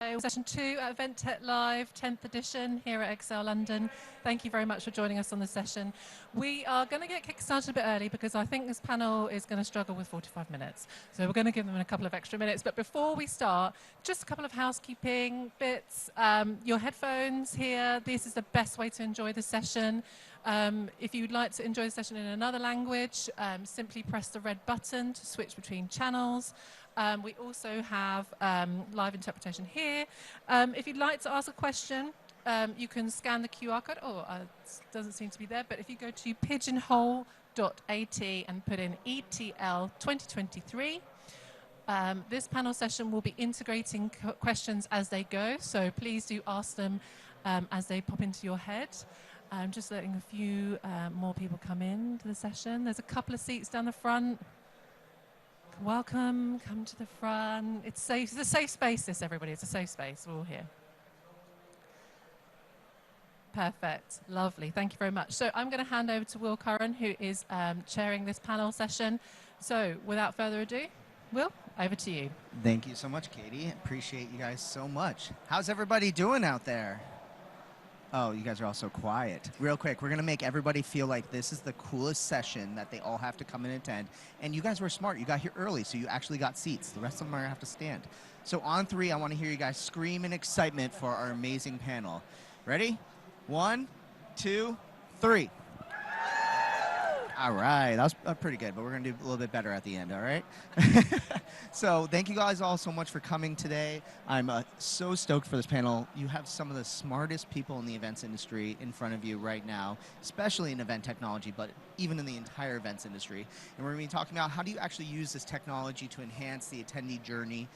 Hi, session 2 at Event Tech Live, 10th edition here at Excel London. Thank you very much for joining us on this session. We are going to get kick-started a bit early because I think this panel is going to struggle with 45 minutes. So we're going to give them a couple of extra minutes. But before we start, just a couple of housekeeping bits. Your headphones here, this is the best way to enjoy the session. If you'd like to enjoy the session in another language, simply press the red button to switch between channels. We also have live interpretation here. If you'd like to ask a question, you can scan the QR code. Oh, it doesn't seem to be there, but if you go to pigeonhole.at and put in ETL 2023, this panel session will be integrating questions as they go, so please do ask them as they pop into your head. I'm just letting a few more people come in to the session. There's a couple of seats down the front. Welcome, come to the front. It's safe. It's a safe space, this, everybody. It's a safe space. We're all here. Perfect. Lovely. Thank you very much. So I'm going to hand over to Will Curran, who is chairing this panel session. So without further ado, Will, over to you. Thank you so much, Katie. Appreciate you guys so much. How's everybody doing out there? Oh, you guys are all so quiet. Real quick, we're going to make everybody feel like this is the coolest session that they all have to come and attend. And you guys were smart. You got here early, so you actually got seats. The rest of them are going to have to stand. So on 3, I want to hear you guys scream in excitement for our amazing panel. Ready? 1, 2, 3. All right, that was pretty good, but we're going to do a little bit better at the end, all right? So thank you guys all so much for coming today. I'm so stoked for this panel. You have some of the smartest people in the events industry in front of you right now, especially in event technology, but even in the entire events industry. And we're going to be talking about how do you actually use this technology to enhance the attendee journey,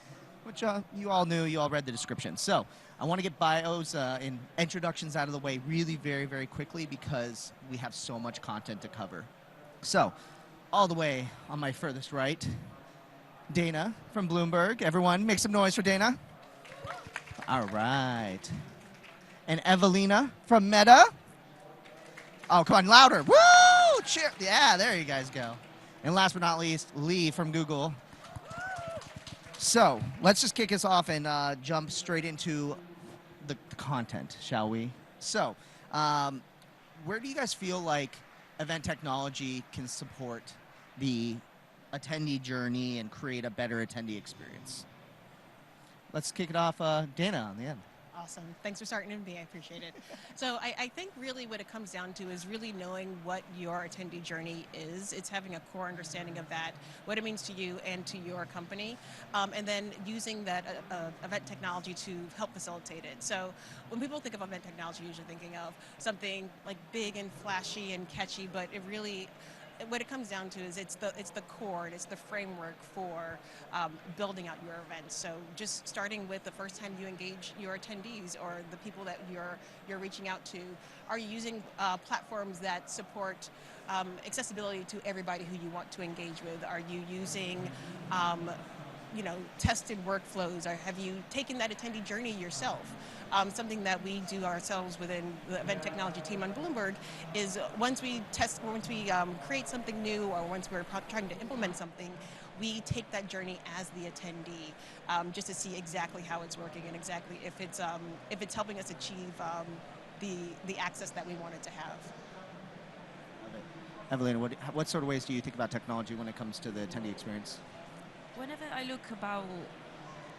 which you all knew, you all read the description. So I want to get bios and introductions out of the way really very, very quickly because we have so much content to cover. So, all the way on my furthest right, Dana from Bloomberg. Everyone, make some noise for Dana. All right. And Ewelina from Meta. Oh, come on, louder. Woo! Cheer. Yeah, there you guys go. And last but not least, Lee from Google. So, let's just kick us off and jump straight into the content, shall we? So, where do you guys feel like event technology can support the attendee journey and create a better attendee experience? Let's kick it off, Dana, on the end. Awesome. Thanks for starting with me. I appreciate it. So I think really what it comes down to is really knowing what your attendee journey is. It's having a core understanding of that, what it means to you and to your company, and then using that event technology to help facilitate it. So when people think of event technology, you're usually thinking of something like big and flashy and catchy, but it really, what it comes down to is it's the core, it's the framework for building out your event. So just starting with the first time you engage your attendees or the people that you're reaching out to, are you using platforms that support accessibility to everybody who you want to engage with? Are you using tested workflows, or have you taken that attendee journey yourself? Something that we do ourselves within the event technology team on Bloomberg is once we create something new, or once we're trying to implement something, we take that journey as the attendee, just to see exactly how it's working and exactly if it's helping us achieve the access that we wanted to have. Ewelina, what sort of ways do you think about technology when it comes to the attendee experience? Whenever I look about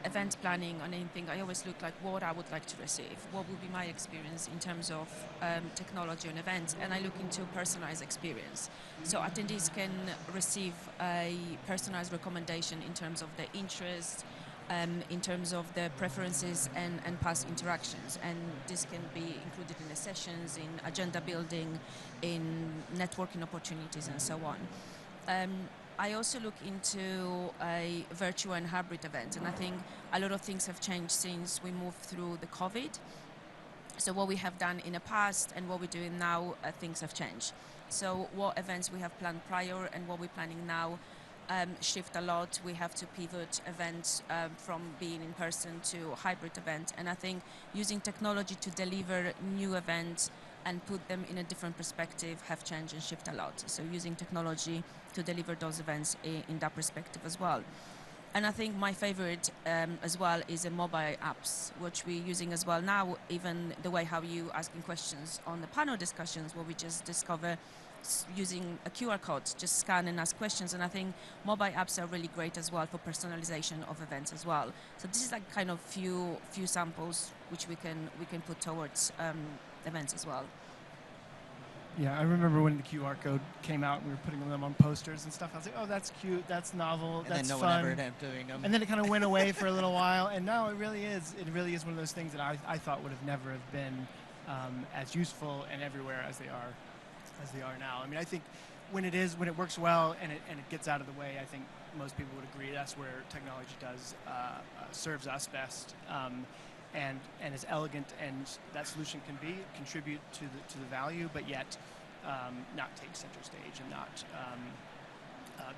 event planning on anything, I always look like what I would like to receive. What would be my experience in terms of technology on events? And I look into personalized experience. So attendees can receive a personalized recommendation in terms of their interest, in terms of their preferences and past interactions. And this can be included in the sessions, in agenda building, in networking opportunities, and so on. I also look into a virtual and hybrid event, and I think a lot of things have changed since we moved through the COVID. So what we have done in the past and what we're doing now, things have changed. So what events we have planned prior and what we're planning now shift a lot. We have to pivot events from being in person to a hybrid event, and I think using technology to deliver new events and put them in a different perspective have changed and shift a lot. So using technology to deliver those events in that perspective as well. And I think my favorite as well is the mobile apps, which we're using as well now. Even the way how you asking questions on the panel discussions, where we just discover using a QR code, just scan and ask questions. And I think mobile apps are really great as well for personalization of events as well. So this is like kind of few samples which we can put towards events as well. Yeah, I remember when the QR code came out and we were putting them on posters and stuff. I was like, oh, that's cute, that's novel, And that's then no fun. one ever ended up doing them. And then it kind of went away for a little while, and now it really is one of those things that I thought would have never have been as useful and everywhere as they are now. I mean, I think when it works well and it gets out of the way, I think most people would agree that's where technology serves us best. And as elegant and that solution can be, contribute to the value, but yet not take center stage and not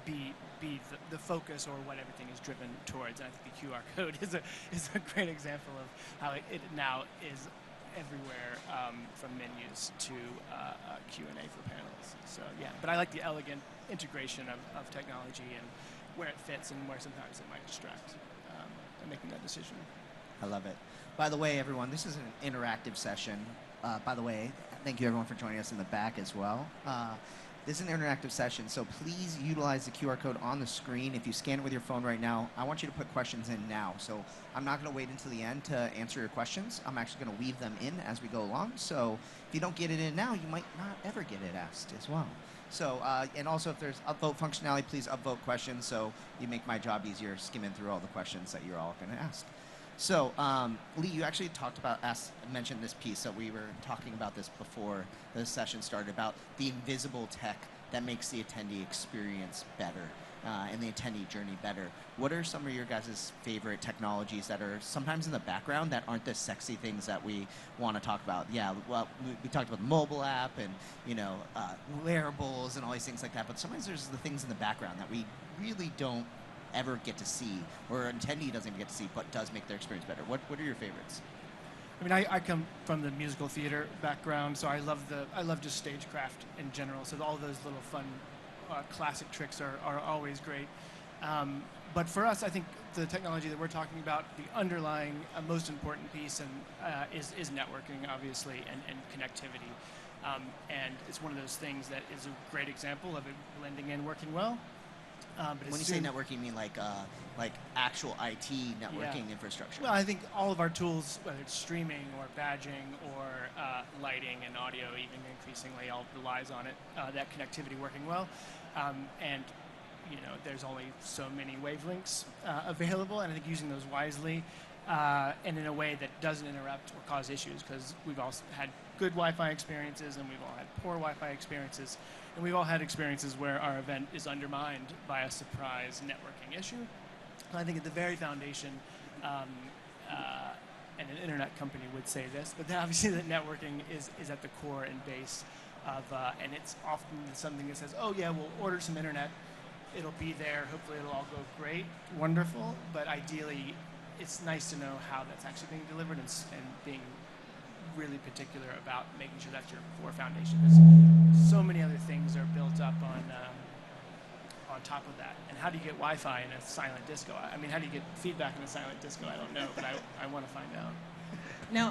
be the focus or what everything is driven towards. And I think the QR code is a great example of how it now is everywhere, from menus to Q&A for panels. So yeah, but I like the elegant integration of technology and where it fits and where sometimes it might distract in making that decision. I love it. By the way, everyone, this is an interactive session. By the way, thank you everyone for joining us in the back as well. This is an interactive session, so please utilize the QR code on the screen. If you scan it with your phone right now, I want you to put questions in now. So I'm not going to wait until the end to answer your questions. I'm actually going to weave them in as we go along. So if you don't get it in now, you might not ever get it asked as well. So, and also if there's upvote functionality, please upvote questions so you make my job easier skimming through all the questions that you're all going to ask. So, Lee, you actually mentioned this piece, so we were talking about this before the session started, about the invisible tech that makes the attendee experience better and the attendee journey better. What are some of your guys' favorite technologies that are sometimes in the background that aren't the sexy things that we want to talk about? Yeah, well, we talked about the mobile app and, wearables and all these things like that, but sometimes there's the things in the background that we really don't ever get to see, or an attendee doesn't even get to see, but does make their experience better. What are your favorites? I mean, I come from the musical theater background, so I love just stagecraft in general. So all those little fun classic tricks are always great. But for us, I think the technology that we're talking about, the underlying most important piece is networking, obviously, and connectivity. And it's one of those things that is a great example of it blending in, working well. But when you say networking, you mean like actual IT networking infrastructure? Well, I think all of our tools, whether it's streaming or badging or lighting and audio, even increasingly, all relies on it. That connectivity working well, and there's only so many wavelengths available, and I think using those wisely and in a way that doesn't interrupt or cause issues, because we've all had good Wi-Fi experiences and we've all had poor Wi-Fi experiences. And we've all had experiences where our event is undermined by a surprise networking issue. And I think at the very foundation, and an internet company would say this, but then obviously that networking is at the core and base of, and it's often something that says, oh yeah, we'll order some internet, it'll be there, hopefully it'll all go great, wonderful, but ideally it's nice to know how that's actually being delivered and being really particular about making sure that's your core foundation. Because so many other things are built up on top of that. And how do you get Wi-Fi in a silent disco? I mean, how do you get feedback in a silent disco? I don't know, but I want to find out. No,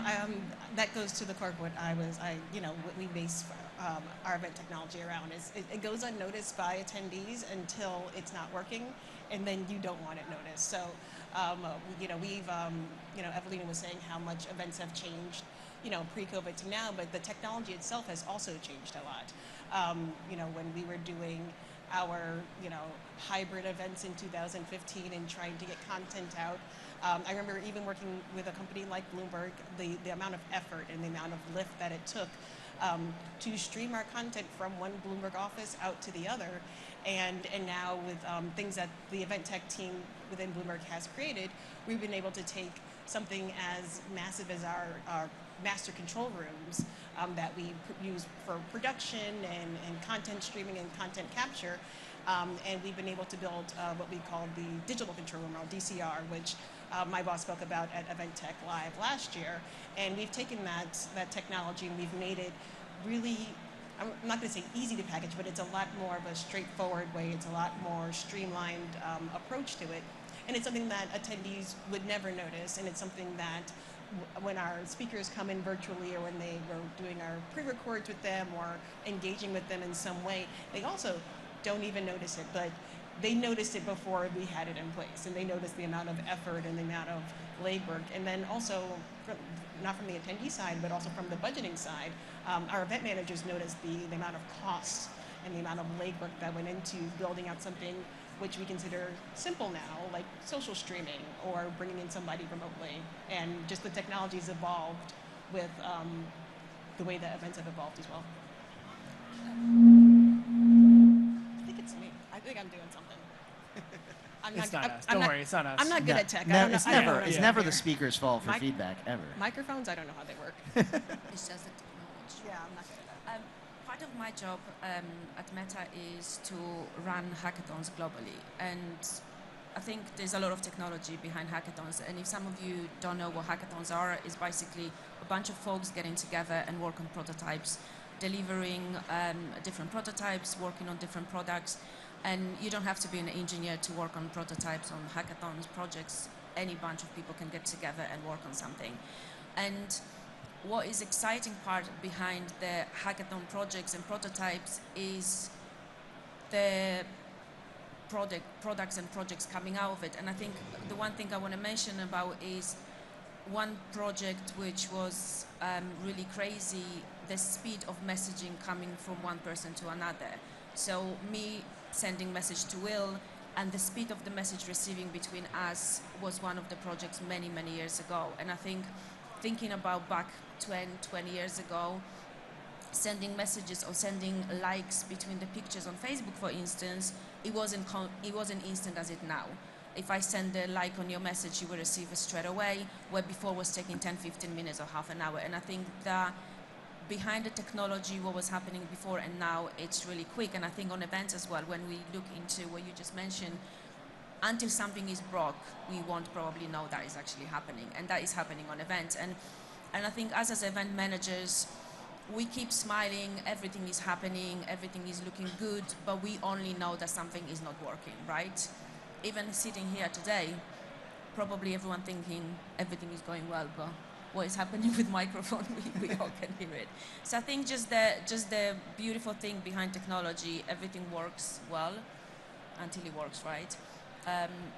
that goes to the core of what what we base our event technology around is it goes unnoticed by attendees until it's not working, and then you don't want it noticed. So, Ewelina was saying how much events have changed, pre-COVID to now, but the technology itself has also changed a lot. When we were doing our, hybrid events in 2015 and trying to get content out, I remember even working with a company like Bloomberg, the amount of effort and the amount of lift that it took to stream our content from one Bloomberg office out to the other. And now with things that the event tech team within Bloomberg has created, we've been able to take something as massive as our master control rooms that we use for production and content streaming and content capture. And we've been able to build what we call the digital control room, or DCR, which my boss spoke about at Event Tech Live last year. And we've taken that technology and we've made it really, I'm not going to say easy to package, but it's a lot more of a straightforward way. It's a lot more streamlined approach to it. And it's something that attendees would never notice, and it's something that when our speakers come in virtually or when they were doing our pre-records with them or engaging with them in some way, they also don't even notice it, but they noticed it before we had it in place, and they noticed the amount of effort and the amount of legwork. And then also, not from the attendee side, but also from the budgeting side, our event managers noticed the amount of costs and the amount of legwork that went into building out something which we consider simple now, like social streaming or bringing in somebody remotely. And just the technology's evolved with the way that events have evolved as well. I think it's me. I think I'm doing something. It's not us. Don't worry, it's not us. I'm not good at tech. It's never the speaker's fault for feedback, ever. Microphones, I don't know how they work. It's just the technology. Yeah, I'm not good at that. Part of my job at Meta is to run hackathons globally, and I think there's a lot of technology behind hackathons. And if some of you don't know what hackathons are, it's basically a bunch of folks getting together and work on prototypes, delivering different prototypes, working on different products. And you don't have to be an engineer to work on prototypes, on hackathons, projects. Any bunch of people can get together and work on something. And what is exciting part behind the hackathon projects and prototypes is the products and projects coming out of it. And I think the one thing I want to mention about is one project which was really crazy, the speed of messaging coming from one person to another. So me sending message to Will, and the speed of the message receiving between us was one of the projects many, many years ago. And I think thinking about back 20 years ago, sending messages or sending likes between the pictures on Facebook, for instance, it wasn't instant as it now. If I send a like on your message, you will receive it straight away, where before was taking 10, 15 minutes or half an hour. And I think that behind the technology, what was happening before and now, it's really quick. And I think on events as well, when we look into what you just mentioned, until something is broke, we won't probably know that is actually happening. And that is happening on events. And I think us as event managers, we keep smiling, everything is happening, everything is looking good, but we only know that something is not working, right? Even sitting here today, probably everyone thinking everything is going well, but what is happening with microphone, we all can hear it. So I think just the beautiful thing behind technology, everything works well until it works right.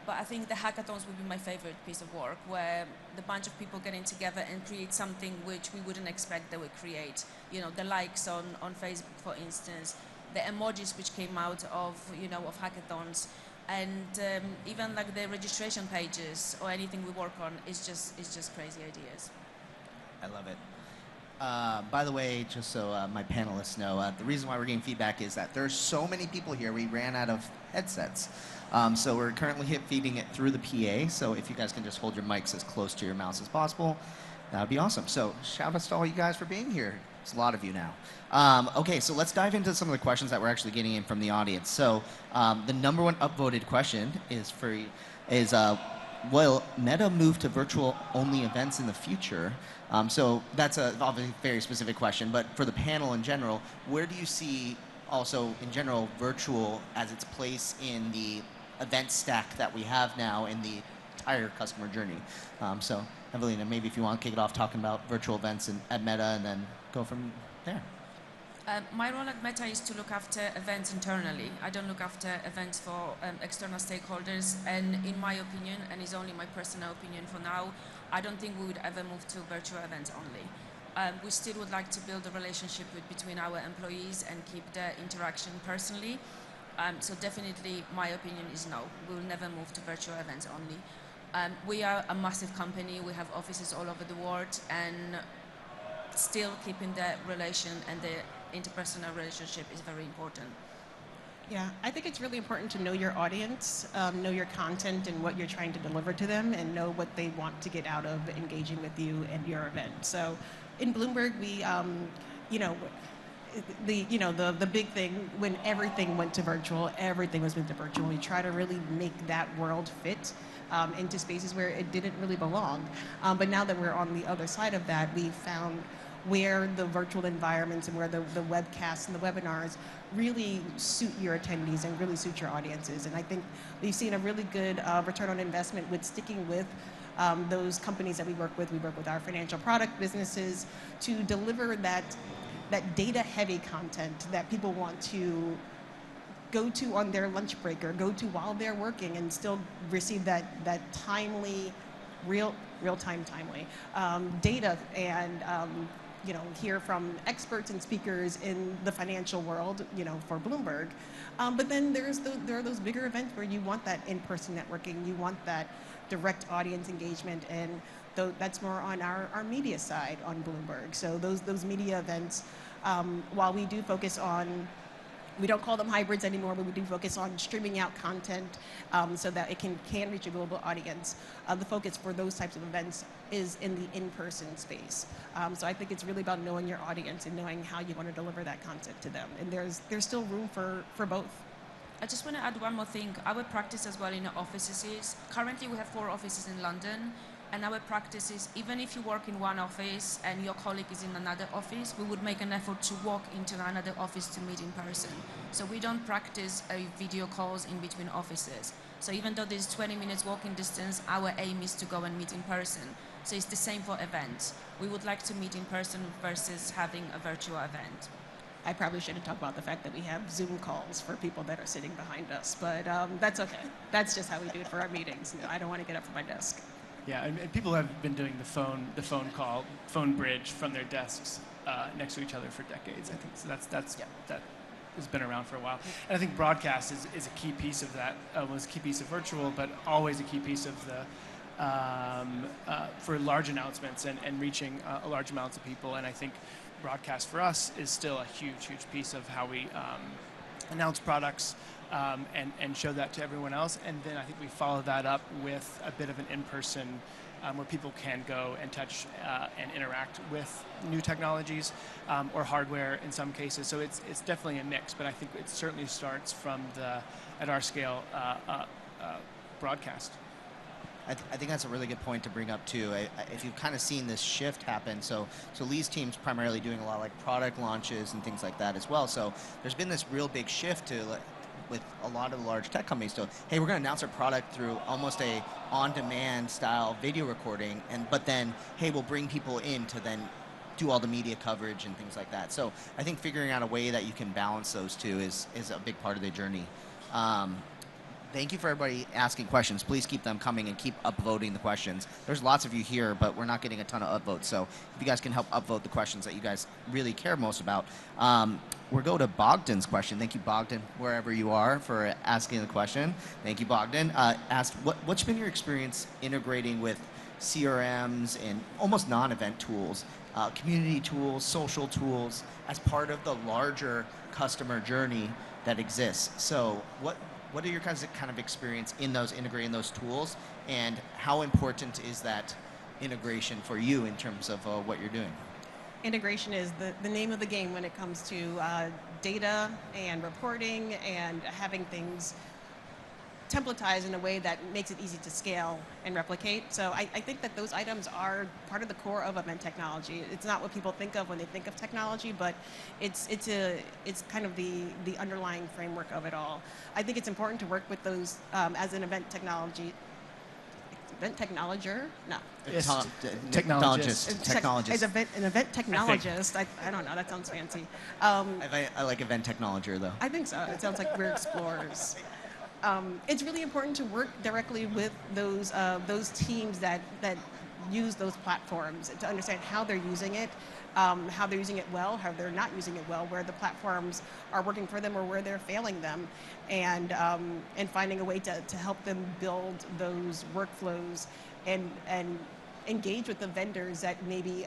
But I think the hackathons would be my favorite piece of work, where the bunch of people getting together and create something which we wouldn't expect they would create. You know, the likes on Facebook, for instance, the emojis which came out of, of hackathons, and even like the registration pages or anything we work on is just crazy ideas. I love it. By the way, just so my panelists know, the reason why we're getting feedback is that there's so many people here, we ran out of headsets. So we're currently feeding it through the PA, so if you guys can just hold your mics as close to your mouths as possible, that would be awesome. So shout out to all you guys for being here. It's a lot of you now. Okay, so let's dive into some of the questions that we're actually getting in from the audience. So the number one upvoted question is will Meta move to virtual-only events in the future? So that's obviously a very specific question, but for the panel in general, where do you see also in general virtual as its place in the event stack that we have now in the entire customer journey? So Ewelina, maybe if you want to kick it off talking about virtual events at Meta and then go from there. My role at Meta is to look after events internally. I don't look after events for external stakeholders. And in my opinion, and it's only my personal opinion for now, I don't think we would ever move to virtual events only. We still would like to build a relationship between our employees and keep the interaction personally. So definitely my opinion is no, we will never move to virtual events only. We are a massive company. We have offices all over the world, and still keeping the relation and the interpersonal relationship is very important. Yeah, I think it's really important to know your audience, know your content and what you're trying to deliver to them, and know what they want to get out of engaging with you and your event. So in Bloomberg, we, the big thing, when everything went to virtual, everything was moved to virtual. We try to really make that world fit into spaces where it didn't really belong. But now that we're on the other side of that, we found where the virtual environments and where the webcasts and the webinars really suit your attendees and really suit your audiences. And I think we've seen a really good return on investment with sticking with those companies that we work with. We work with our financial product businesses to deliver that data-heavy content that people want to go to on their lunch break or go to while they're working and still receive that timely, real-time timely data and hear from experts and speakers in the financial world, for Bloomberg. But then there are those bigger events where you want that in-person networking, you want that direct audience engagement, and that's more on our media side on Bloomberg. So those media events, while we do focus on, we don't call them hybrids anymore, but we do focus on streaming out content so that it can reach a global audience. The focus for those types of events is in the in-person space. So I think it's really about knowing your audience and knowing how you want to deliver that content to them. And there's still room for both. I just want to add one more thing. Our practice as well in our offices is, currently we have 4 offices in London, and our practice is, even if you work in one office and your colleague is in another office, we would make an effort to walk into another office to meet in person. So we don't practice video calls in between offices. So even though there's 20 minutes walking distance, our aim is to go and meet in person. So it's the same for events. We would like to meet in person versus having a virtual event. I probably shouldn't talk about the fact that we have Zoom calls for people that are sitting behind us, but that's okay. That's just how we do it for our meetings. I don't want to get up from my desk. Yeah, and people have been doing the phone bridge from their desks next to each other for decades. I think so. That has been around for a while. And I think broadcast is a key piece of that. Was a key piece of virtual, but always a key piece of the for large announcements and reaching large amounts of people. And I think broadcast for us is still a huge piece of how we announce products. And show that to everyone else. And then I think we follow that up with a bit of an in-person where people can go and touch and interact with new technologies or hardware in some cases. So it's definitely a mix, but I think it certainly starts from at our scale, broadcast. I think that's a really good point to bring up too. If you've kind of seen this shift happen, so Lee's team's primarily doing a lot of like product launches and things like that as well. So there's been this real big shift to with a lot of the large tech companies to, hey, we're going to announce our product through almost a on-demand style video recording, but then, hey, we'll bring people in to then do all the media coverage and things like that. So I think figuring out a way that you can balance those two is a big part of the journey. Thank you for everybody asking questions. Please keep them coming and keep upvoting the questions. There's lots of you here, but we're not getting a ton of upvotes. So if you guys can help upvote the questions that you guys really care most about. We'll go to Bogdan's question. Thank you, Bogdan, wherever you are, for asking the question. Thank you, Bogdan. Asked, what's been your experience integrating with CRMs and almost non-event tools, community tools, social tools, as part of the larger customer journey that exists? So what are your guys' kind of experience in those integrating those tools, and how important is that integration for you in terms of what you're doing? Integration is the name of the game when it comes to data and reporting and having things templatized in a way that makes it easy to scale and replicate. So I think that those items are part of the core of event technology. It's not what people think of when they think of technology, but it's kind of the underlying framework of it all. I think it's important to work with those as an event technologer? No. Technologist. As an event technologist, I don't know, that sounds fancy. I like event technologer, though. I think so. It sounds like we're explorers. It's really important to work directly with those teams that use those platforms to understand how they're using it, how they're using it well, how they're not using it well, where the platforms are working for them or where they're failing them, and finding a way to help them build those workflows and engage with the vendors that maybe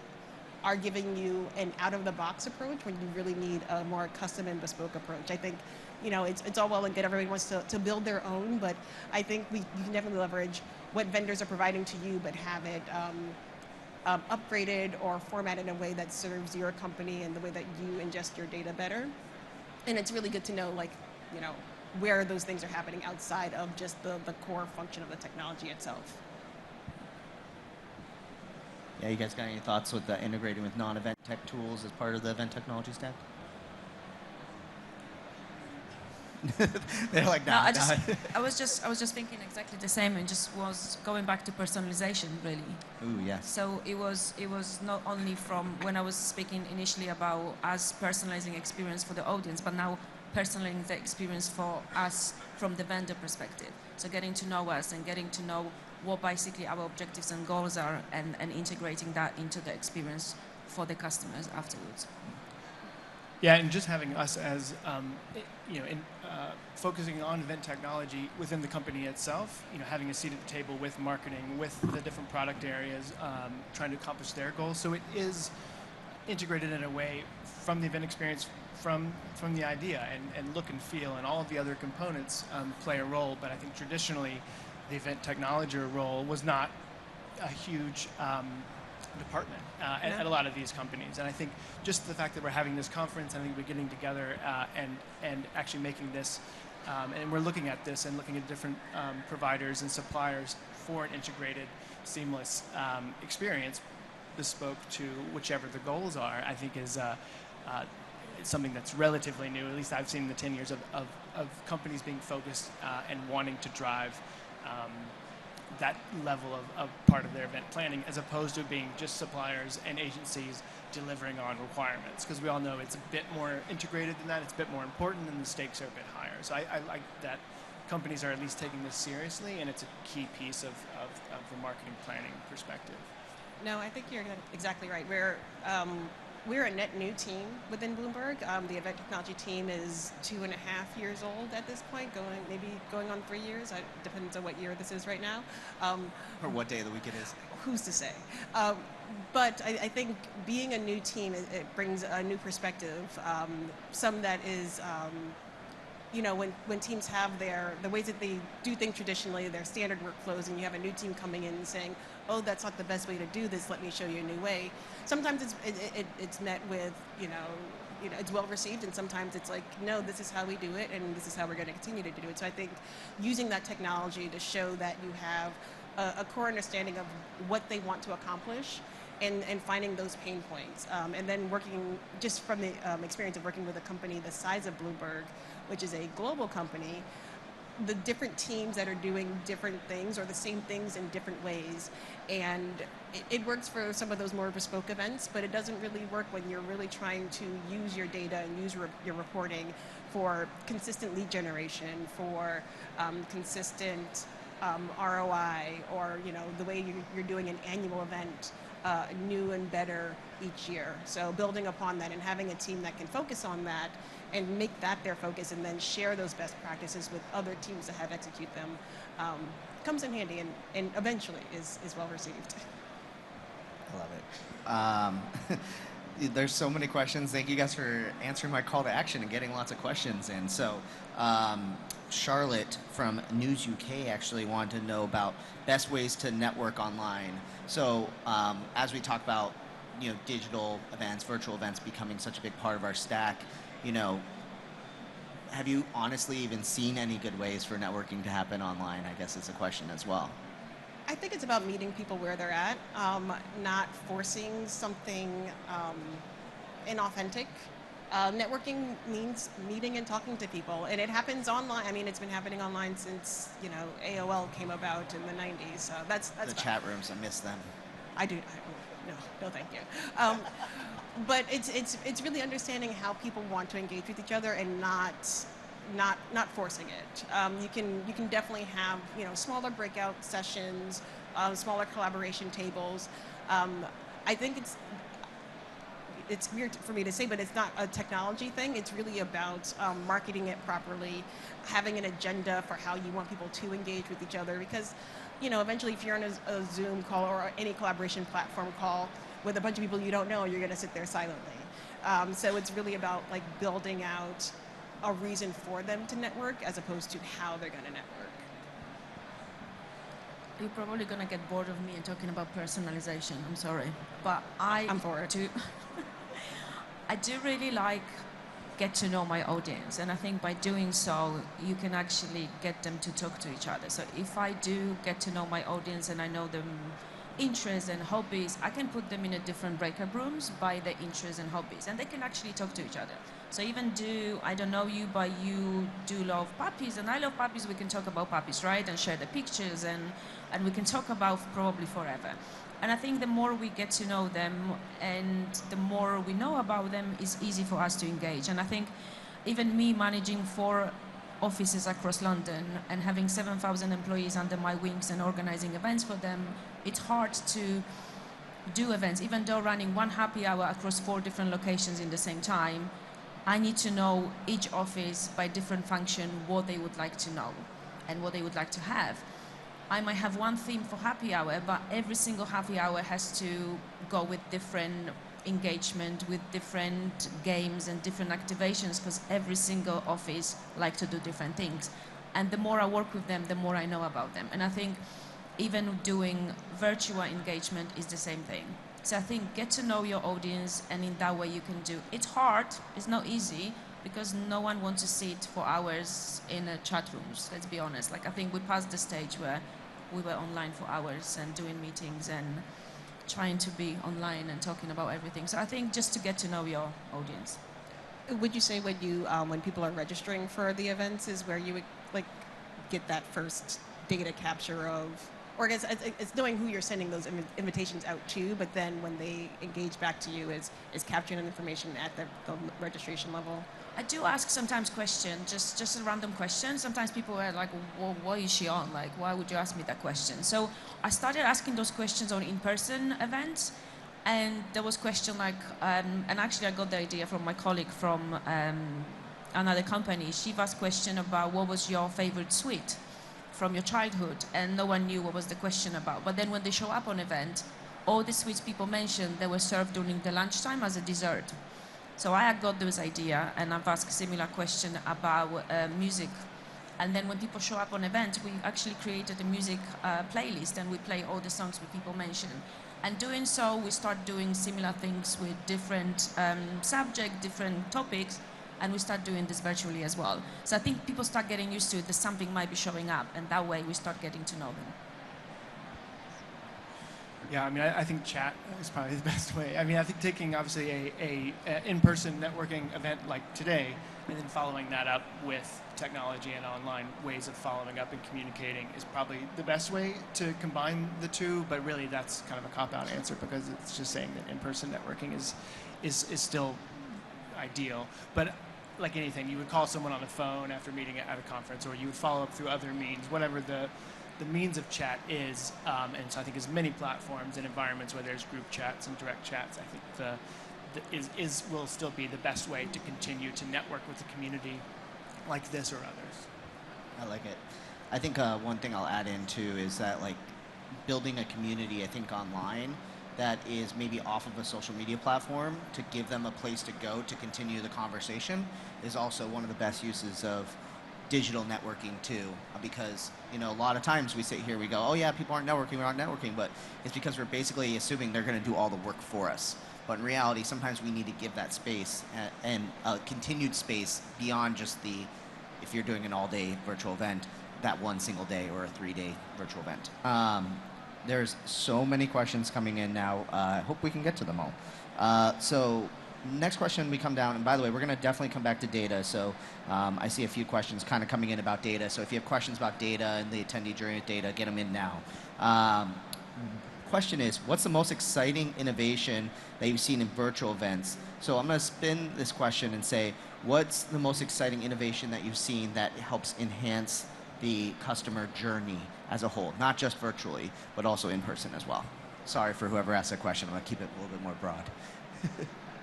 are giving you an out-of-the-box approach when you really need a more custom and bespoke approach. I think, it's all well and good. Everybody wants to build their own, but I think you can definitely leverage what vendors are providing to you, but have it upgraded or formatted in a way that serves your company and the way that you ingest your data better. And it's really good to know, where those things are happening outside of just the core function of the technology itself. Yeah, you guys got any thoughts with integrating with non-event tech tools as part of the event technology stack? They're like, No, nah, I was just thinking exactly the same, and just was going back to personalization really. Ooh, yes. So it was not only from when I was speaking initially about us personalizing experience for the audience, but now personalizing the experience for us from the vendor perspective. So getting to know us and getting to know what basically our objectives and goals are, and integrating that into the experience for the customers afterwards. Yeah, and just having us as, focusing on event technology within the company itself, having a seat at the table with marketing, with the different product areas, trying to accomplish their goals. So it is integrated in a way from the event experience, from the idea, and look and feel, and all of the other components play a role. But I think traditionally, the event technology role was not a huge department at a lot of these companies. And I think just the fact that we're having this conference, I think we're getting together and actually making this, and we're looking at this and looking at different providers and suppliers for an integrated, seamless experience bespoke to whichever the goals are, I think is something that's relatively new. At least I've seen in the 10 years of companies being focused and wanting to drive that level of part of their event planning, as opposed to being just suppliers and agencies delivering on requirements. Because we all know it's a bit more integrated than that, it's a bit more important, and the stakes are a bit higher. So I like that companies are at least taking this seriously, and it's a key piece of the marketing planning perspective. No, I think you're exactly right. We're a net new team within Bloomberg. The event technology team is 2.5 years old at this point, going on 3 years. It depends on what year this is right now. Or what day of the week it is. Who's to say? But I think being a new team, it brings a new perspective. Some that is, when teams have the ways that they do things traditionally, their standard workflows, and you have a new team coming in and saying, oh, that's not the best way to do this, let me show you a new way. Sometimes it's met with, it's well received, and sometimes it's like, no, this is how we do it, and this is how we're going to continue to do it. So I think using that technology to show that you have a core understanding of what they want to accomplish, and finding those pain points, and then working just from the experience of working with a company the size of Bloomberg, which is a global company, the different teams that are doing different things or the same things in different ways. And it works for some of those more bespoke events, but it doesn't really work when you're really trying to use your data and use your reporting for consistent lead generation, for consistent ROI, or the way you're doing an annual event, new and better each year. So building upon that and having a team that can focus on that and make that their focus, and then share those best practices with other teams that have execute them, comes in handy, and eventually is well received. I love it. There's so many questions. Thank you guys for answering my call to action and getting lots of questions in. So Charlotte from News UK actually wanted to know about best ways to network online. So as we talk about digital events, virtual events becoming such a big part of our stack, have you honestly even seen any good ways for networking to happen online? I guess is a question as well. I think it's about meeting people where they're at, not forcing something inauthentic. Networking means meeting and talking to people, and it happens online. I mean, it's been happening online since AOL came about in the 90s. That's the chat rooms. I miss them. I do. No, thank you. But it's really understanding how people want to engage with each other and not forcing it. You can definitely have smaller breakout sessions, smaller collaboration tables. I think it's weird for me to say, but it's not a technology thing. It's really about marketing it properly, having an agenda for how you want people to engage with each other. Because eventually, if you're on a Zoom call or any collaboration platform call with a bunch of people you don't know, you're going to sit there silently. So it's really about building out a reason for them to network, as opposed to how they're going to network. You're probably going to get bored of me and talking about personalization. I'm sorry, but I'm for it. I do really get to know my audience, and I think by doing so, you can actually get them to talk to each other. So if I do get to know my audience and I know them interests and hobbies, I can put them in a different breakout rooms by their interests and hobbies, and they can actually talk to each other. So even I don't know you, but you do love puppies, and I love puppies, we can talk about puppies, right? And share the pictures, and we can talk about probably forever. And I think the more we get to know them and the more we know about them, it's easy for us to engage. And I think even me managing 4 offices across London and having 7,000 employees under my wings and organizing events for them, it's hard to do events. Even though running one happy hour across 4 different locations in the same time, I need to know each office by different function what they would like to know and what they would like to have. I might have one theme for happy hour, but every single happy hour has to go with different engagement, with different games and different activations, because every single office like to do different things. And the more I work with them, the more I know about them. And I think even doing virtual engagement is the same thing. So I think get to know your audience, and in that way you can do. It's hard, it's not easy, because no one wants to sit for hours in chat rooms, let's be honest. Like, I think we passed the stage where we were online for hours and doing meetings and trying to be online and talking about everything. So I think just to get to know your audience. Would you say when people are registering for the events is where you would like get that first data capture of, or I guess it's knowing who you're sending those invitations out to, but then when they engage back to you is capturing that information at the registration level? I do ask sometimes questions, just a random question. Sometimes people are like, well, what is she on? Like, why would you ask me that question? So I started asking those questions on in-person events. And there was question like, and actually I got the idea from my colleague from another company. She asked question about what was your favorite sweet from your childhood, and no one knew what was the question about. But then when they show up on event, all the sweets people mentioned, they were served during the lunchtime as a dessert. So I got this idea, and I've asked a similar question about music. And then when people show up on event, we actually created a music playlist, and we play all the songs that people mention. And doing so, we start doing similar things with different subjects, different topics, and we start doing this virtually as well. So I think people start getting used to it, that something might be showing up, and that way we start getting to know them. Yeah, I mean, I think chat is probably the best way. I mean, I think taking obviously a in-person networking event like today, and then following that up with technology and online ways of following up and communicating is probably the best way to combine the two. But really, that's kind of a cop-out answer, because it's just saying that in-person networking is still ideal. But like anything, you would call someone on the phone after meeting at a conference, or you would follow up through other means, whatever the means of chat is. And so I think as many platforms and environments where there's group chats and direct chats, I think will still be the best way to continue to network with the community like this or others. I like it. I think one thing I'll add in too is that, like, building a community, I think, online that is maybe off of a social media platform, to give them a place to go to continue the conversation, is also one of the best uses of digital networking too. Because, you know, a lot of times we sit here, we go, oh yeah, people aren't networking, but it's because we're basically assuming they're going to do all the work for us. But in reality, sometimes we need to give that space and continued space beyond just if you're doing an all-day virtual event, that one single day or a 3-day virtual event. There's so many questions coming in now. I hope we can get to them all. So next question, we come down, and by the way, we're going to definitely come back to data. So I see a few questions kind of coming in about data. So if you have questions about data and the attendee journey with data, get them in now. Question is, what's the most exciting innovation that you've seen in virtual events? So I'm going to spin this question and say, what's the most exciting innovation that you've seen that helps enhance the customer journey as a whole, not just virtually, but also in person as well? Sorry for whoever asked that question. I'm going to keep it a little bit more broad.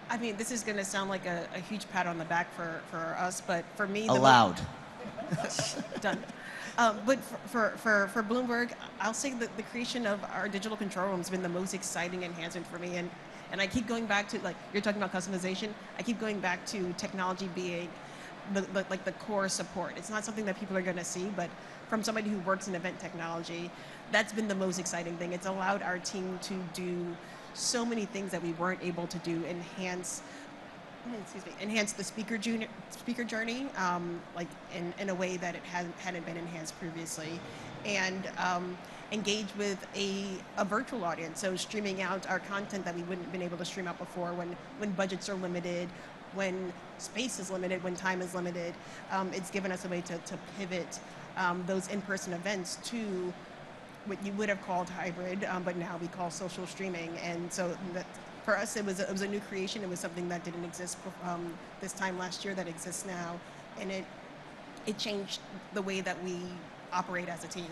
I mean, this is going to sound like a huge pat on the back for us, but for me, Allowed. Done. But for Bloomberg, I'll say that the creation of our digital control room has been the most exciting enhancement for me. And I keep going back to, like, you're talking about customization, I keep going back to technology being the core support. It's not something that people are going to see, but from somebody who works in event technology, that's been the most exciting thing. It's allowed our team to do so many things that we weren't able to do, enhance the speaker journey, like in a way that it hadn't been enhanced previously. And engage with a virtual audience. So streaming out our content that we wouldn't have been able to stream out before when budgets are limited, when space is limited, when time is limited. It's given us a way to pivot those in-person events to what you would have called hybrid, but now we call social streaming. And so that, for us, it was a new creation. It was something that didn't exist this time last year that exists now, and it changed the way that we operate as a team.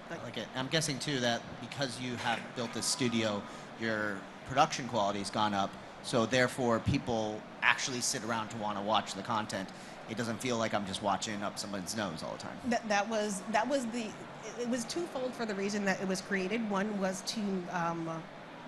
I like it. I'm guessing too that because you have built this studio, your production quality's gone up, so therefore people actually sit around to want to watch the content. It doesn't feel like I'm just watching up someone's nose all the time. It was twofold for the reason that it was created. One was to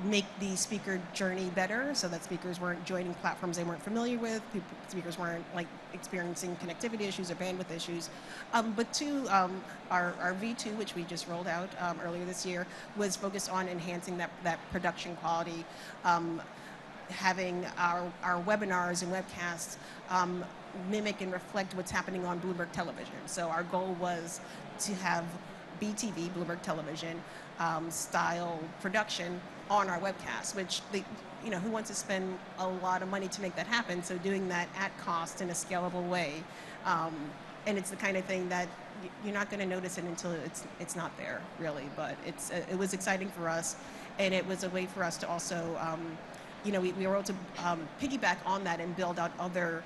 make the speaker journey better, so that speakers weren't joining platforms they weren't familiar with. Speakers weren't like experiencing connectivity issues or bandwidth issues. But two, our V2, which we just rolled out earlier this year, was focused on enhancing that production quality. Having our webinars and webcasts mimic and reflect what's happening on Bloomberg television. So our goal was to have BTV, Bloomberg television, style production on our webcast, which who wants to spend a lot of money to make that happen? So doing that at cost in a scalable way, and it's the kind of thing that you're not going to notice it until it's not there, really. But it was exciting for us, and it was a way for us to also, we were able to piggyback on that and build out other.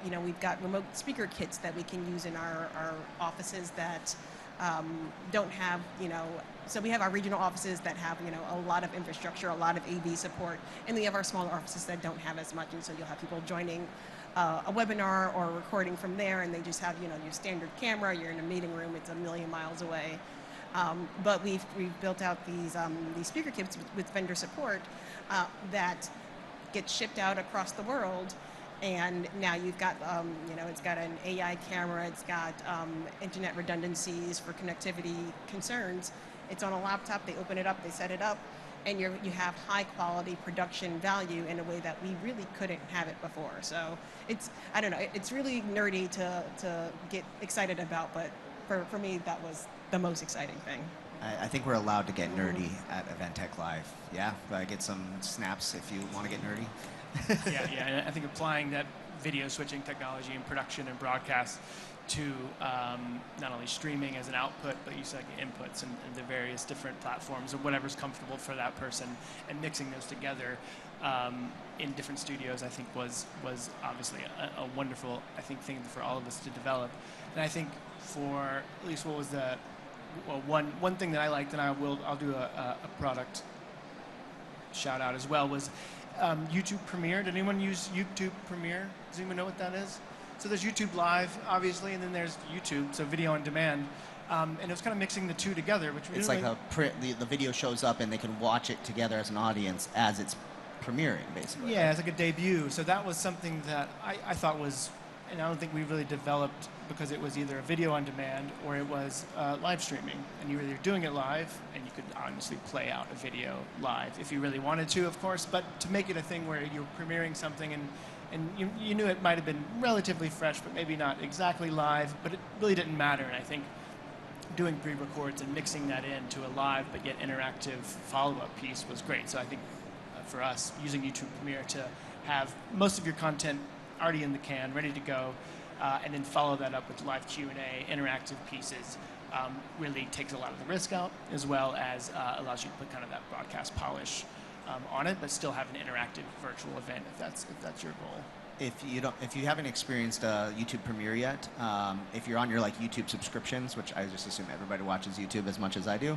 We've got remote speaker kits that we can use in our offices that don't have, so we have our regional offices that have, a lot of infrastructure, a lot of AV support, and we have our smaller offices that don't have as much, and so you'll have people joining a webinar or recording from there, and they just have, your standard camera, you're in a meeting room, it's a million miles away. But we've built out these speaker kits with vendor support that get shipped out across the world. And now you've got, it's got an AI camera, it's got internet redundancies for connectivity concerns. It's on a laptop, they open it up, they set it up, and you have high quality production value in a way that we really couldn't have it before. So I don't know, it's really nerdy to get excited about, but for me, that was the most exciting thing. I think we're allowed to get nerdy at Event Tech Live. Yeah, I get some snaps if you want to get nerdy. Yeah, and I think applying that video switching technology in production and broadcast to not only streaming as an output, but you said inputs and the various different platforms or whatever's comfortable for that person, and mixing those together in different studios, I think was obviously a wonderful, thing for all of us to develop. And I think for at least what was one thing that I liked, and I'll do a product shout out as well, was YouTube Premiere. Did anyone use YouTube Premiere? Does anyone know what that is? So there's YouTube Live, obviously, and then there's YouTube, so video on demand. And it was kind of mixing the two together, which it's really like the video shows up and they can watch it together as an audience as it's premiering, basically. Yeah, it's like a debut. So that was something that I thought was, and I don't think we really developed, because it was either a video on demand or it was live streaming. And you were either doing it live, and you could honestly play out a video live if you really wanted to, of course, but to make it a thing where you're premiering something and you knew it might have been relatively fresh, but maybe not exactly live, but it really didn't matter. And I think doing pre-records and mixing that into a live but yet interactive follow-up piece was great. So I think for us, using YouTube Premiere to have most of your content already in the can, ready to go, and then follow that up with live Q&A, interactive pieces, really takes a lot of the risk out, as well as allows you to put kind of that broadcast polish on it, but still have an interactive virtual event if that's your goal. If you haven't experienced YouTube Premiere yet, if you're on your YouTube subscriptions, which I just assume everybody watches YouTube as much as I do,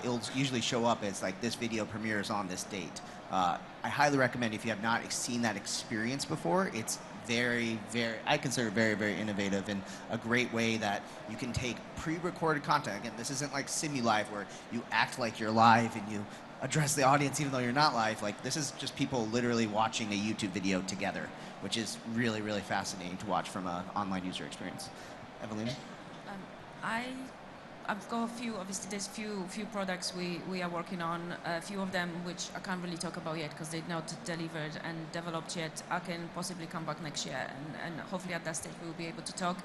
it'll usually show up as this video premieres on this date. I highly recommend, if you have not seen that experience before, it's I consider it very, very innovative, and a great way that you can take pre-recorded content. Again, this isn't like Simulive where you act like you're live and you address the audience even though you're not live. This is just people literally watching a YouTube video together, which is really, really fascinating to watch from an online user experience. Ewelina? I've got a few, obviously there's few products we are working on, a few of them which I can't really talk about yet because they're not delivered and developed yet. I can possibly come back next year and hopefully at that stage we'll be able to talk.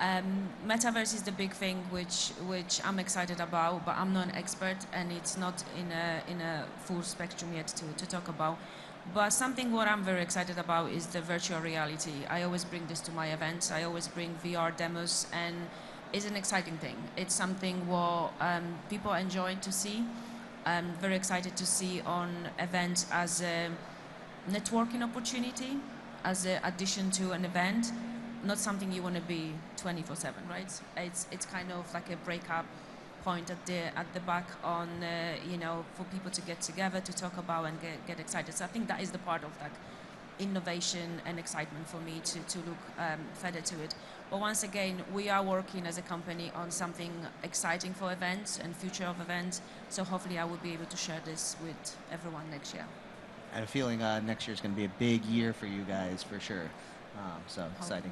Metaverse is the big thing which I'm excited about, but I'm not an expert, and it's not in a full spectrum yet to talk about. But something what I'm very excited about is the virtual reality. I always bring this to my events. I always bring VR demos, and it's an exciting thing. It's something what people enjoy to see. I'm very excited to see on events as a networking opportunity, as an addition to an event, not something you want to be 24/7, right? It's kind of like a breakup point at the back on for people to get together to talk about and get excited. So I think that is the part of like innovation and excitement for me to look further to it. But once again, we are working as a company on something exciting for events and future of events. So hopefully I will be able to share this with everyone next year. I have a feeling next year is going to be a big year for you guys, for sure. So exciting.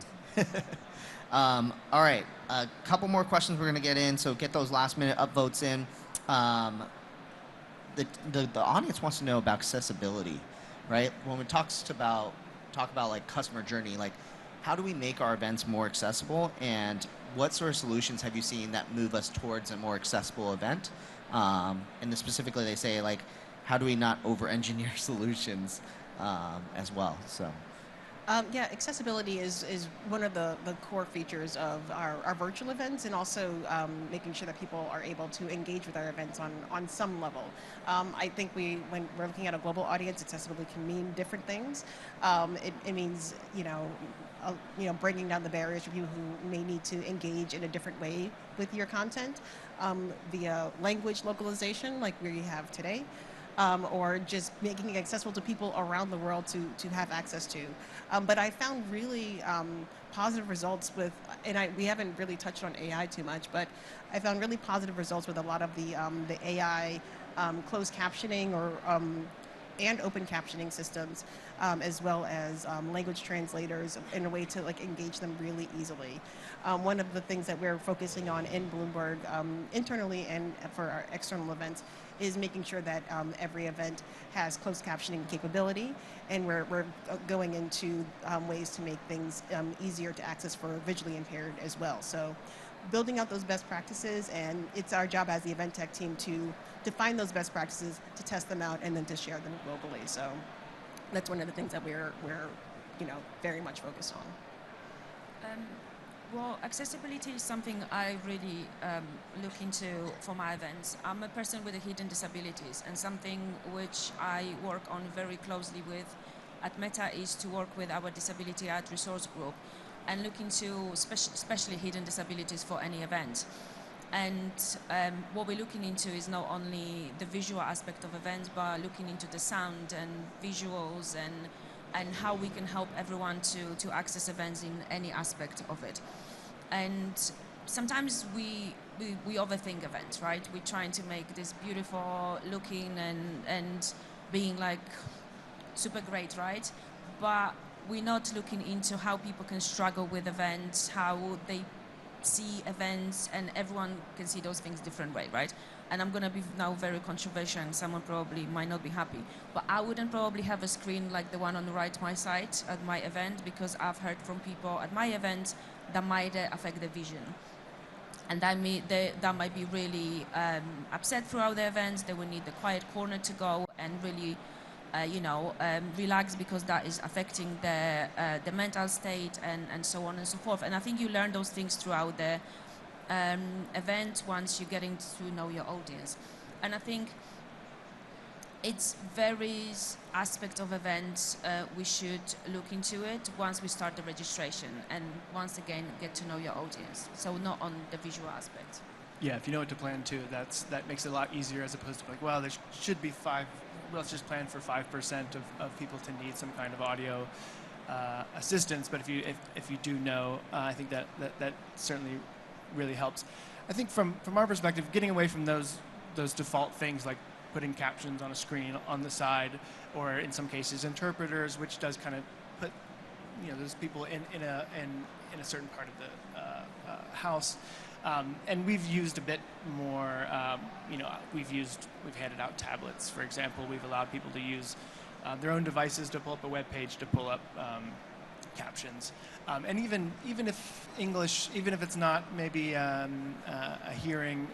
All right, a couple more questions we're going to get in, so get those last-minute upvotes in. The audience wants to know about accessibility, right? When we talk about like customer journey, like how do we make our events more accessible, and what sort of solutions have you seen that move us towards a more accessible event? And then specifically, they say like, how do we not over-engineer solutions as well? So. Yeah, accessibility is one of the core features of our virtual events, and also making sure that people are able to engage with our events on some level. I think when we're looking at a global audience, accessibility can mean different things. It means bringing down the barriers for people who may need to engage in a different way with your content via language localization, like we have today. Or just making it accessible to people around the world to have access to. But I found really positive results with, and we haven't really touched on AI too much, but I found really positive results with a lot of the AI closed captioning and open captioning systems, as well as language translators in a way to like engage them really easily. One of the things that we're focusing on in Bloomberg internally and for our external events is making sure that every event has closed captioning capability, and we're going into ways to make things easier to access for visually impaired as well. So building out those best practices, and it's our job as the event tech team to define those best practices, to test them out, and then to share them globally. So that's one of the things that we're very much focused on. Well, accessibility is something I really look into for my events. I'm a person with hidden disabilities, and something which I work on very closely with at Meta is to work with our disability art resource group and look into especially hidden disabilities for any event. And what we're looking into is not only the visual aspect of events, but looking into the sound and visuals and how we can help everyone to access events in any aspect of it. And sometimes we overthink events, right? We're trying to make this beautiful looking and being like super great, right? But we're not looking into how people can struggle with events, how they see events, and everyone can see those things different way, right? And I'm gonna be now very controversial, and someone probably might not be happy, but I wouldn't probably have a screen like the one on the right my side at my event, because I've heard from people at my event that might affect the vision, and that might be really upset throughout the events. They will need the quiet corner to go and really relax, because that is affecting the mental state and so on and so forth. And I think you learn those things throughout the event once you're getting to know your audience. And I think it's various aspects of events we should look into it once we start the registration, and once again get to know your audience. So not on the visual aspect. Yeah, if you know what to plan to, that makes it a lot easier, as opposed to like, well, there should be let's just plan for 5% of people to need some kind of audio assistance. But if you do know, I think that certainly really helps. I think from our perspective, getting away from those default things like putting captions on a screen on the side, or in some cases interpreters, which does kind of put those people in a certain part of the house. And we've used a bit more, we've handed out tablets, for example. We've allowed people to use their own devices to pull up a web page, to pull up captions. And even if English, even if it's not maybe a hearing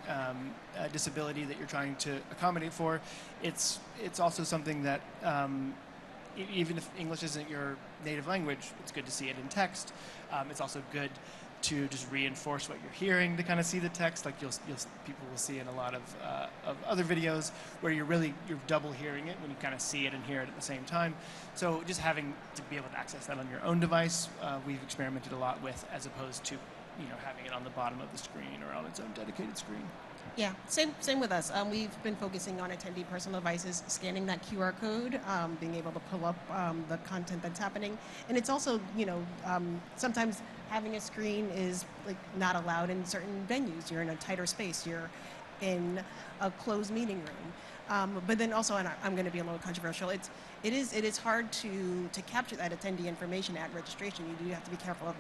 disability that you're trying to accommodate for, it's also something that even if English isn't your native language, it's good to see it in text. It's also good to just reinforce what you're hearing to kind of see the text, like people will see in a lot of other videos where you're double hearing it when you kind of see it and hear it at the same time. So just having to be able to access that on your own device, we've experimented a lot with, as opposed to having it on the bottom of the screen or on its own dedicated screen. Yeah, same with us. We've been focusing on attendee personal devices, scanning that QR code, being able to pull up the content that's happening, and it's also sometimes having a screen is like not allowed in certain venues. You're in a tighter space. You're in a closed meeting room. But then also, and I'm going to be a little controversial. It is hard to capture that attendee information at registration. You do have to be careful of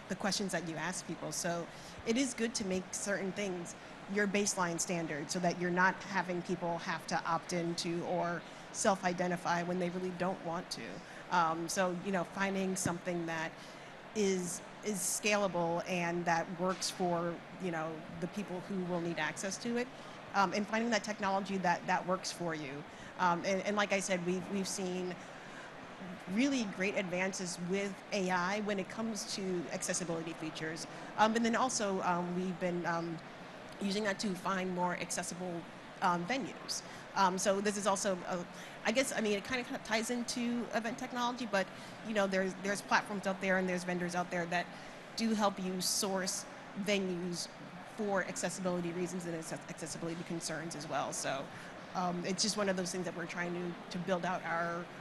the questions that you ask people. So it is good to make certain things your baseline standard so that you're not having people have to opt into or self-identify when they really don't want to. So finding something that is scalable and that works for the people who will need access to it, and finding that technology that works for you. And like I said, we've seen really great advances with AI when it comes to accessibility features. And then also we've been using that to find more accessible venues. So this is also, I mean, it kind of ties into event technology, but there's platforms out there and there's vendors out there that do help you source venues for accessibility reasons and accessibility concerns as well. So it's just one of those things that we're trying to build out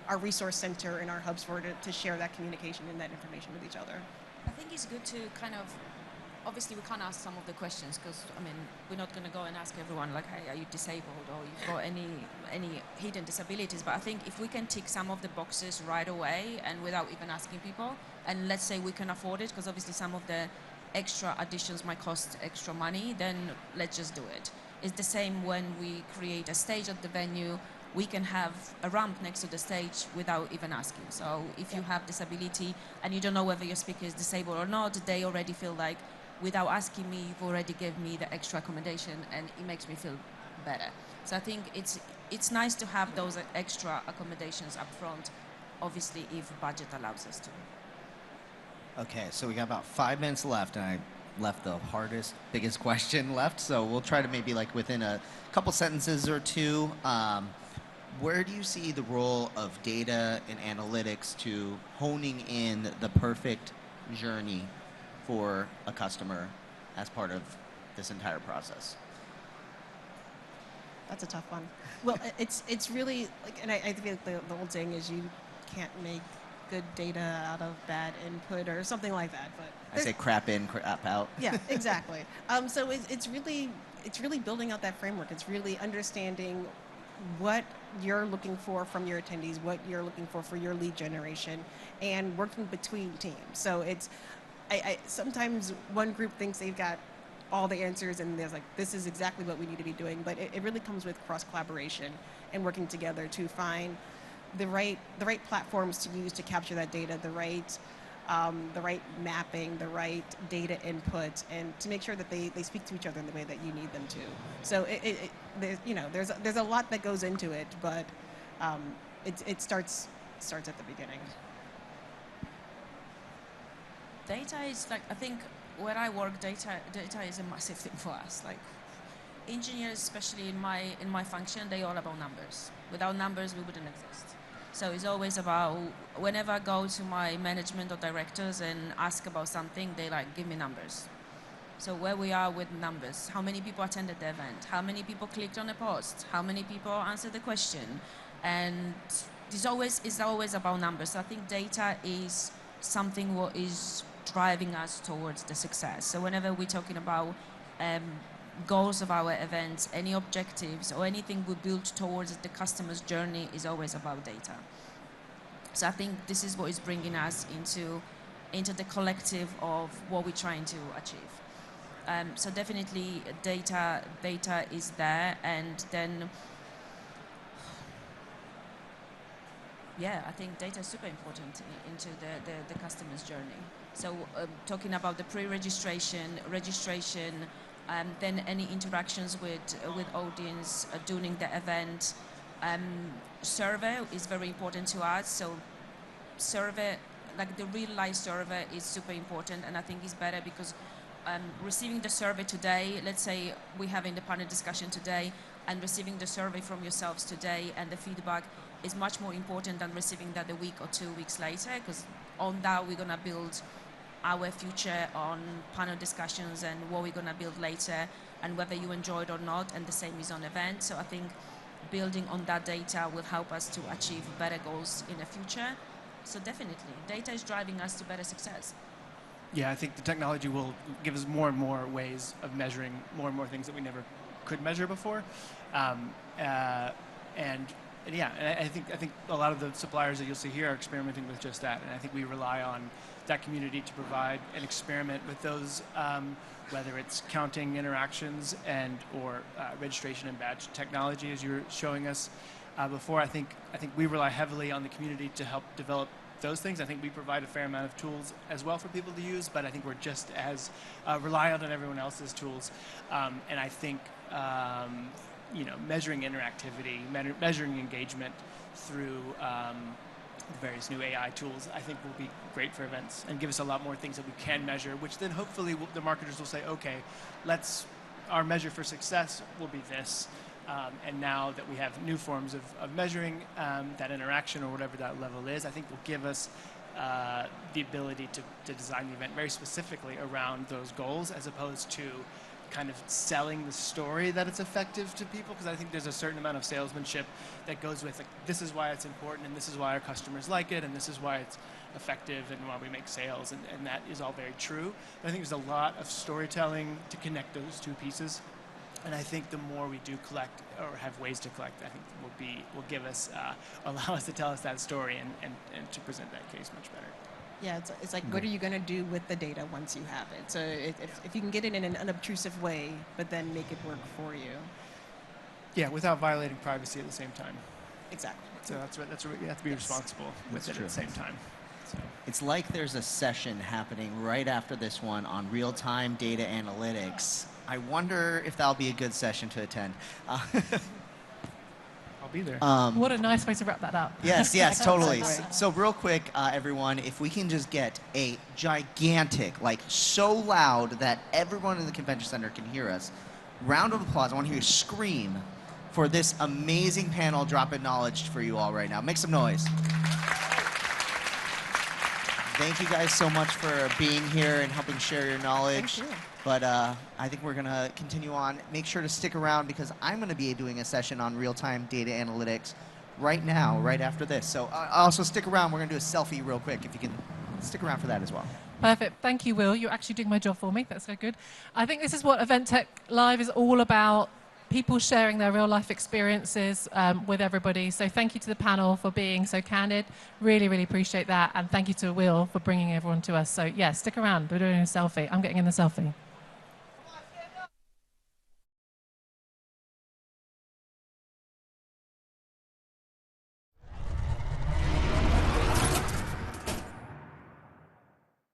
our resource center and our hubs for to share that communication and that information with each other. I think it's good to kind of, obviously we can't ask some of the questions because, I mean, we're not going to go and ask everyone like, hey, are you disabled or you've got any hidden disabilities, but I think if we can tick some of the boxes right away and without even asking people, and let's say we can afford it, because obviously some of the extra additions might cost extra money, then let's just do it. It's the same when we create a stage at the venue. We can have a ramp next to the stage without even asking. So if you have disability and you don't know whether your speaker is disabled or not, they already feel like, without asking me, you've already given me the extra accommodation, and it makes me feel better. So I think it's nice to have those extra accommodations up front, obviously if budget allows us to. Okay, so we got about 5 minutes left, and I left the hardest, biggest question left, so we'll try to maybe like within a couple sentences or two. Where do you see the role of data and analytics to honing in the perfect journey for a customer as part of this entire process? That's a tough one. Well, it's really like, and I feel like the old saying is you can't make good data out of bad input or something like that. But I say crap in, crap out. Yeah, exactly. So it's really building out that framework. It's really understanding what you're looking for from your attendees, what you're looking for your lead generation, and working between teams. So it's I sometimes one group thinks they've got all the answers and there's like, this is exactly what we need to be doing, but it really comes with cross collaboration and working together to find the right platforms to use to capture that data, the right mapping, the right data input, and to make sure that they speak to each other in the way that you need them to. So there's a lot that goes into it, but it starts at the beginning. Data is like, I think where I work, data is a massive thing for us. Like engineers, especially in my function, they're all about numbers. Without numbers, we wouldn't exist. So it's always about, whenever I go to my management or directors and ask about something, they like, give me numbers. So where we are with numbers, how many people attended the event, how many people clicked on a post, how many people answered the question, and it's always about numbers. So I think data is something what is driving us towards the success. So whenever we're talking about goals of our events, any objectives or anything we build towards the customer's journey is always about data. So I think this is what is bringing us into the collective of what we're trying to achieve. So definitely data is there, and then yeah, I think data is super important into the customer's journey. So talking about the pre-registration, registration, then any interactions with audience during the event. Survey is very important to us. So survey, like the real life survey, is super important, and I think it's better because receiving the survey today, let's say we're having the panel discussion today, and receiving the survey from yourselves today and the feedback is much more important than receiving that a week or 2 weeks later, because on that we're going to build our future on panel discussions and what we're going to build later, and whether you enjoy it or not, and the same is on events. So I think building on that data will help us to achieve better goals in the future. So definitely, data is driving us to better success. Yeah, I think the technology will give us more and more ways of measuring more and more things that we never could measure before. And yeah, and I think a lot of the suppliers that you'll see here are experimenting with just that. And I think we rely on that community to provide and experiment with those, whether it's counting interactions or registration and badge technology, as you were showing us before. I think we rely heavily on the community to help develop those things. I think we provide a fair amount of tools as well for people to use, but I think we're just as reliant on everyone else's tools. And I think measuring interactivity, measuring engagement through the various new AI tools, I think will be great for events and give us a lot more things that we can measure, which then hopefully the marketers will say, okay, our measure for success will be this. And now that we have new forms of measuring that interaction or whatever that level is, I think will give us the ability to design the event very specifically around those goals, as opposed to kind of selling the story that it's effective to people, because I think there's a certain amount of salesmanship that goes with, like, this is why it's important, and this is why our customers like it, and this is why it's effective, and why we make sales, and that is all very true. But I think there's a lot of storytelling to connect those two pieces. And I think the more we do collect or have ways to collect, I think will give us, allow us to tell us that story and to present that case much better. Yeah, it's like, what are you going to do with the data once you have it? So if you can get it in an unobtrusive way, but then make it work for you. Yeah, without violating privacy at the same time. Exactly. So that's what you have to be responsible with it at the same time. So. It's like there's a session happening right after this one on real-time data analytics. I wonder if that'll be a good session to attend. I'll be there. What a nice way to wrap that up. Yes, totally. So real quick, everyone, if we can just get a gigantic, like so loud that everyone in the convention center can hear us, round of applause. I want to hear you scream for this amazing panel dropping knowledge for you all right now. Make some noise. Thank you guys so much for being here and helping share your knowledge. Thank you. But I think we're going to continue on. Make sure to stick around, because I'm going to be doing a session on real-time data analytics right now, right after this. So also stick around. We're going to do a selfie real quick, if you can stick around for that as well. Perfect. Thank you, Will. You're actually doing my job for me. That's so good. I think this is what Event Tech Live is all about. People sharing their real-life experiences with everybody. So thank you to the panel for being so candid. Really, really appreciate that. And thank you to Will for bringing everyone to us. So, yeah, stick around. We're doing a selfie. I'm getting in the selfie.